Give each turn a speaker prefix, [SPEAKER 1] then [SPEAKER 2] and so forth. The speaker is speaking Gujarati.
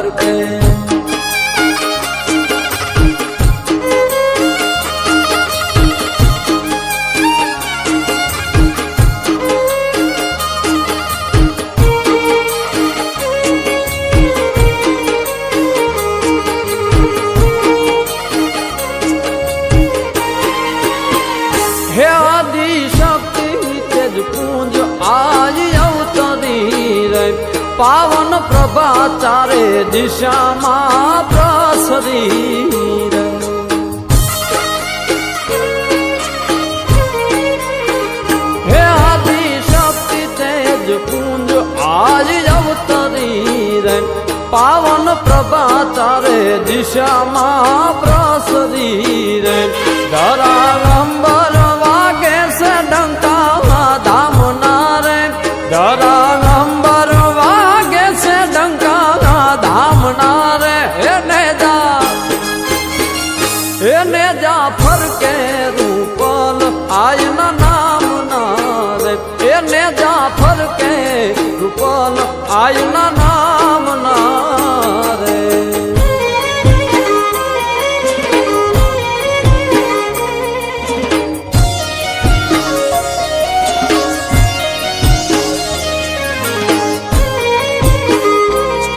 [SPEAKER 1] સાગર કે હે આદિ શક્તિ તેજ પુંજ આજ અવતરી રે પાવન પ્રભા ચારે દિશામાં પ્રસરી રે હે આદિ શક્તિ તેજ પુંજ આજ અવતરી રે પાવન પ્રભા ચારે દિશામાં પ્રસરી